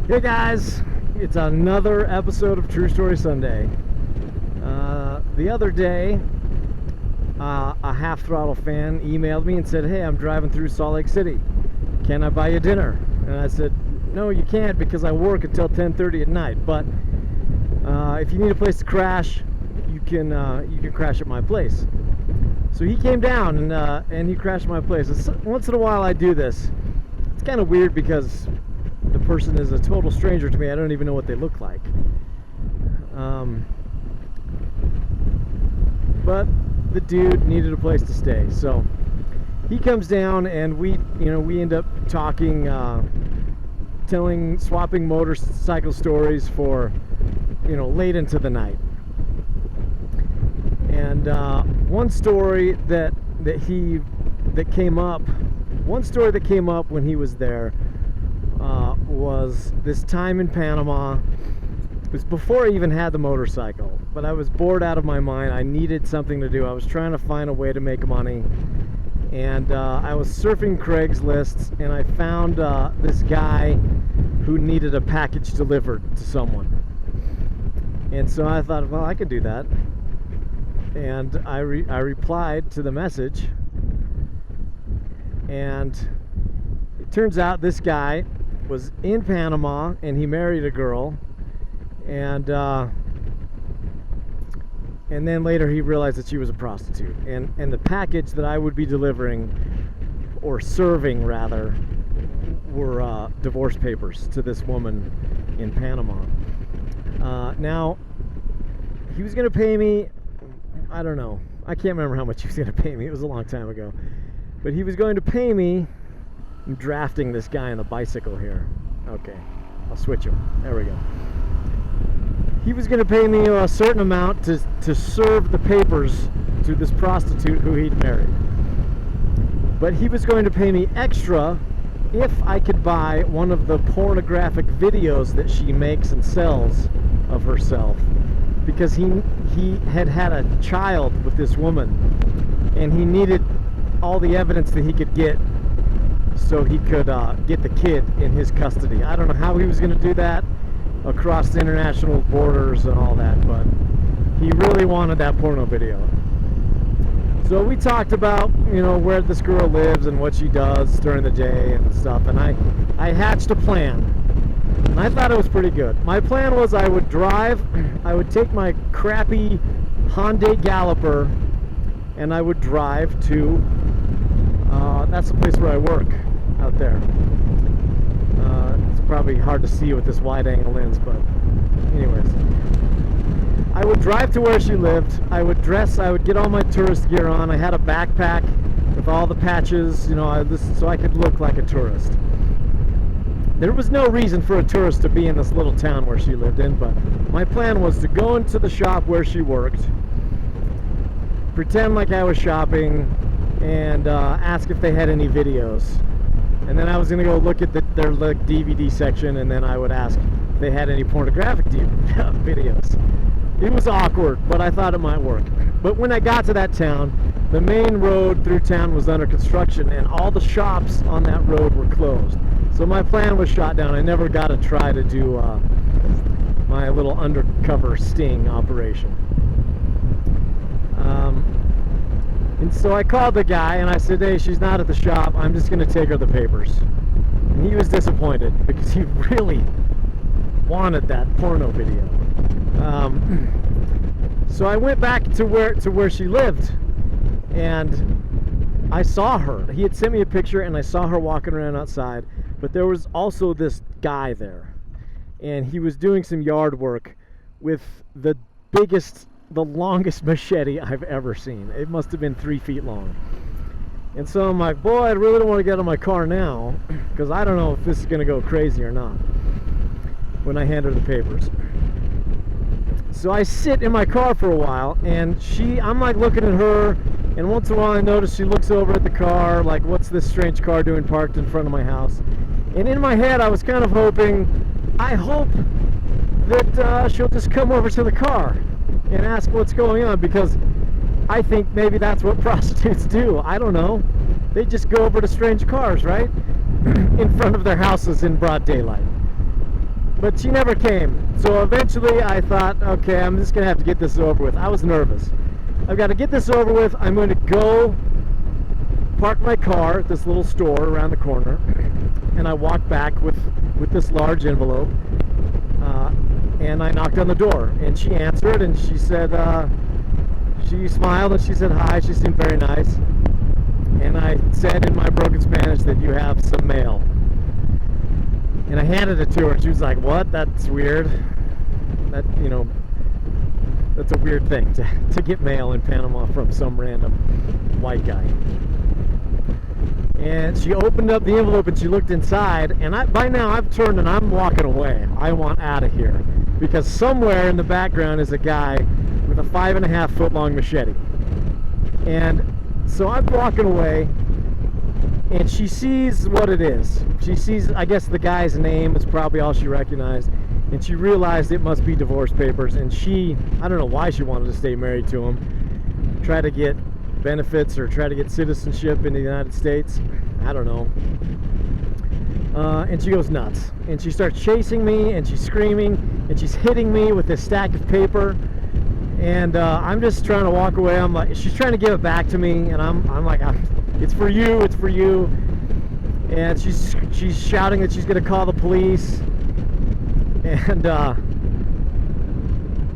Hey guys, it's another episode of True Story Sunday. The other day, a Half Throttle fan emailed me and said, "Hey, I'm driving through Salt Lake City. Can I buy you dinner?" And I said, "No, you can't because I work until 10:30 at night. But if you need a place to crash, you can crash at my place." So he came down and he crashed at my place. Once in a while, I do this. It's kind of weird because the person is a total stranger to me. I don't even know what they look like. But the dude needed a place to stay, so he comes down and we end up talking, swapping motorcycle stories for late into the night. And one story that came up when he was there was this time in Panama. It was before I even had the motorcycle, but I was bored out of my mind. I needed something to do. I was trying to find a way to make money, and I was surfing Craigslist, and I found this guy who needed a package delivered to someone. And so I thought, well, I could do that. And I replied to the message, and it turns out this guy was in Panama and he married a girl, and then later he realized that she was a prostitute, and the package that I would be delivering, or serving rather, were divorce papers to this woman in Panama. Now he was going to pay me, I don't know, I can't remember how much he was going to pay me. It was a long time ago, but he was going to pay me. I'm drafting this guy on the bicycle here. Okay, I'll switch him. There we go. He was going to pay me a certain amount to serve the papers to this prostitute who he'd married. But he was going to pay me extra if I could buy one of the pornographic videos that she makes and sells of herself. Because he had had a child with this woman, and he needed all the evidence that he could get so he could get the kid in his custody. I don't know how he was going to do that across the international borders and all that, but he really wanted that porno video. So we talked about, where this girl lives and what she does during the day and stuff, and I hatched a plan, and I thought it was pretty good. My plan was I would take my crappy Hyundai Galloper, and I would drive to, that's the place where I work, out there. It's probably hard to see with this wide-angle lens, but anyways. I would drive to where she lived. I would get all my tourist gear on. I had a backpack with all the patches, so I could look like a tourist. There was no reason for a tourist to be in this little town where she lived in, but my plan was to go into the shop where she worked, pretend like I was shopping, and ask if they had any videos. And then I was going to go look at their DVD section, and then I would ask if they had any pornographic videos. It was awkward, but I thought it might work. But when I got to that town, the main road through town was under construction, and all the shops on that road were closed. So my plan was shot down. I never got to try to do my little undercover sting operation. And so I called the guy and I said, "Hey, she's not at the shop. I'm just going to take her the papers." And he was disappointed because he really wanted that porno video. So I went back to where she lived, and I saw her. He had sent me a picture, and I saw her walking around outside. But there was also this guy there, and he was doing some yard work with the longest machete I've ever seen. It must have been 3 feet long. And so I'm like, boy, I really don't want to get out of my car now, because I don't know if this is going to go crazy or not when I hand her the papers. So I sit in my car for a while, and I'm like looking at her, and once in a while I notice she looks over at the car, like, what's this strange car doing parked in front of my house? And in my head I was kind of hoping, I hope that she'll just come over to the car and ask what's going on, because I think maybe that's what prostitutes do. I don't know. They just go over to strange cars, right? In front of their houses in broad daylight. But she never came. So eventually I thought, okay, I'm just going to have to get this over with. I was nervous. I've got to get this over with. I'm going to go park my car at this little store around the corner. And I walked back with this large envelope. And I knocked on the door. And she answered and she said, she smiled and she said hi. She seemed very nice. And I said in my broken Spanish that you have some mail. And I handed it to her. She was like, what? That's weird. That, you know, that's a weird thing to get mail in Panama from some random white guy. And she opened up the envelope and she looked inside. And by now I've turned and I'm walking away. I want out of here. Because somewhere in the background is a guy with a 5.5 foot long machete. And so I'm walking away. And she sees what it is. She sees, I guess the guy's name is probably all she recognized. And she realized it must be divorce papers. And she, I don't know why she wanted to stay married to him. Try to get benefits or try to get citizenship in the United States. I don't know. And she goes nuts. And she starts chasing me and she's screaming and she's hitting me with this stack of paper. And I'm just trying to walk away. I'm like, she's trying to give it back to me. And I'm like, it's for you, it's for you. And she's shouting that she's gonna call the police.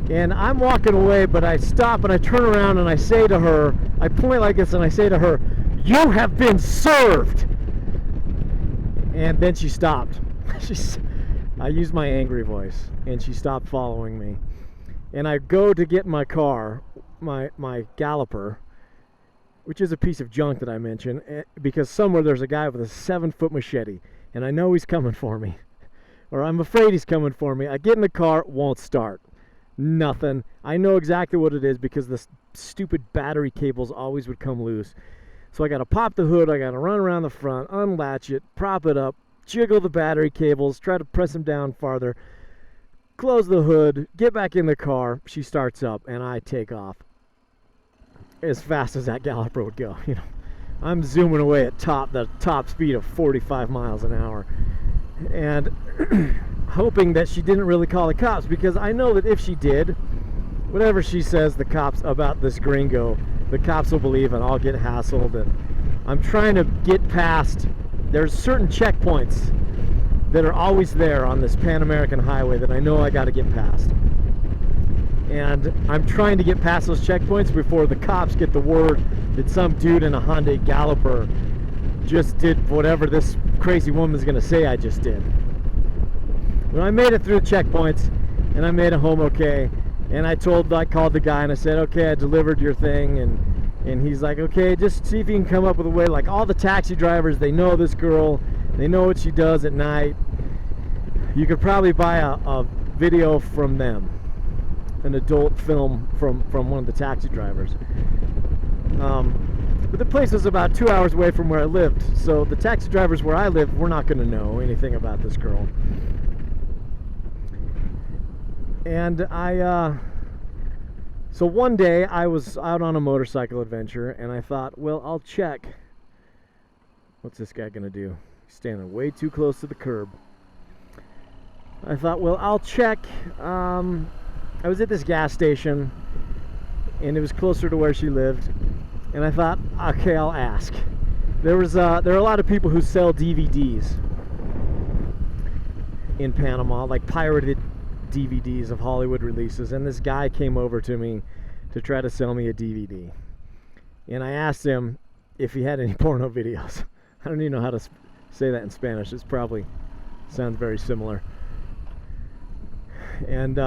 And I'm walking away, but I stop and I turn around and I say to her, I point like this and I say to her, you have been served. And then she stopped. I used my angry voice and she stopped following me. And I go to get my car, my Galloper, which is a piece of junk that I mentioned, because somewhere there's a guy with a 7-foot machete, and I know he's coming for me, or I'm afraid he's coming for me. I get in the car, won't start. Nothing. I know exactly what it is because the stupid battery cables always would come loose. So I got to pop the hood, I got to run around the front, unlatch it, prop it up, jiggle the battery cables, try to press them down farther, close the hood, get back in the car. She starts up, and I take off as fast as that Galloper would go. You know, I'm zooming away at the top speed of 45 miles an hour, and hoping that she didn't really call the cops, because I know that if she did, whatever she says the cops about this gringo, the cops will believe and I'll get hassled. And I'm trying to get past. There's certain checkpoints that are always there on this Pan American highway that I know I got to get past. And I'm trying to get past those checkpoints before the cops get the word that some dude in a Hyundai Galloper just did whatever this crazy woman's going to say I just did. When I made it through the checkpoints and I made it home okay, and I called the guy and I said, okay, I delivered your thing, and he's like, okay, just see if you can come up with a way. Like, all the taxi drivers, they know this girl, they know what she does at night. You could probably buy a video from them, an adult film from one of the taxi drivers. But the place was about 2 hours away from where I lived, so the taxi drivers where I lived were not going to know anything about this girl. And so one day I was out on a motorcycle adventure, and I thought, well, I'll check. What's this guy gonna do? He's standing way too close to the curb. I thought, well, I'll check. I was at this gas station, and it was closer to where she lived, and I thought, okay, I'll ask. There are a lot of people who sell DVDs in Panama, like pirated DVDs of Hollywood releases, and this guy came over to me to try to sell me a DVD, and I asked him if he had any porno videos. I don't even know how to say that in Spanish. It's probably sounds very similar. And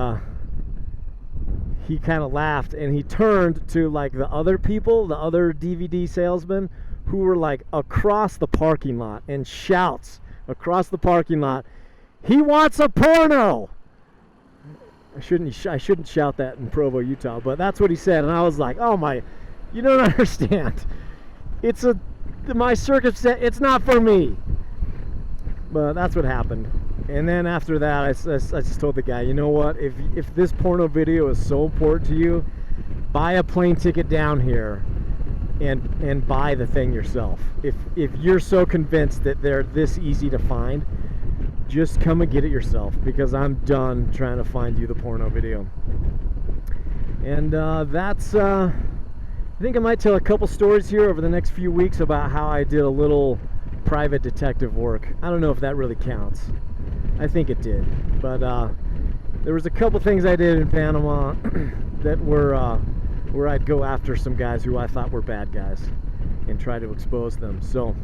he kind of laughed, and he turned to like the other people, the other DVD salesmen, who were like across the parking lot, and shouts across the parking lot, "He wants a porno!" I shouldn't shout that in Provo, Utah, but that's what he said, and I was like, oh my, you don't understand. It's my circumstance, it's not for me. But that's what happened. And then after that, I just told the guy, you know what, if this porno video is so important to you, buy a plane ticket down here and buy the thing yourself. If you're so convinced that they're this easy to find, just come and get it yourself, because I'm done trying to find you the porno video. And that's I think I might tell a couple stories here over the next few weeks about how I did a little private detective work. I don't know if that really counts. I think it did, but there was a couple things I did in Panama that were where I'd go after some guys who I thought were bad guys and try to expose them. So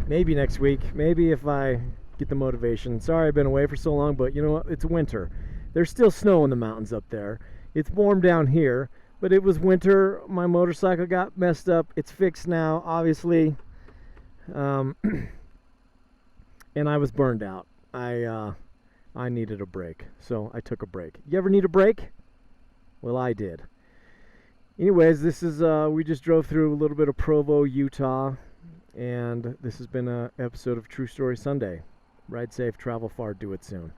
maybe next week, maybe if I get the motivation. Sorry I've been away for so long, but you know what? It's winter. There's still snow in the mountains up there. It's warm down here, but it was winter. My motorcycle got messed up. It's fixed now, obviously. And I was burned out. I needed a break, so I took a break. You ever need a break? Well, I did. Anyways, this is we just drove through a little bit of Provo, Utah, and this has been an episode of True Story Sunday. Ride safe, travel far, do it soon.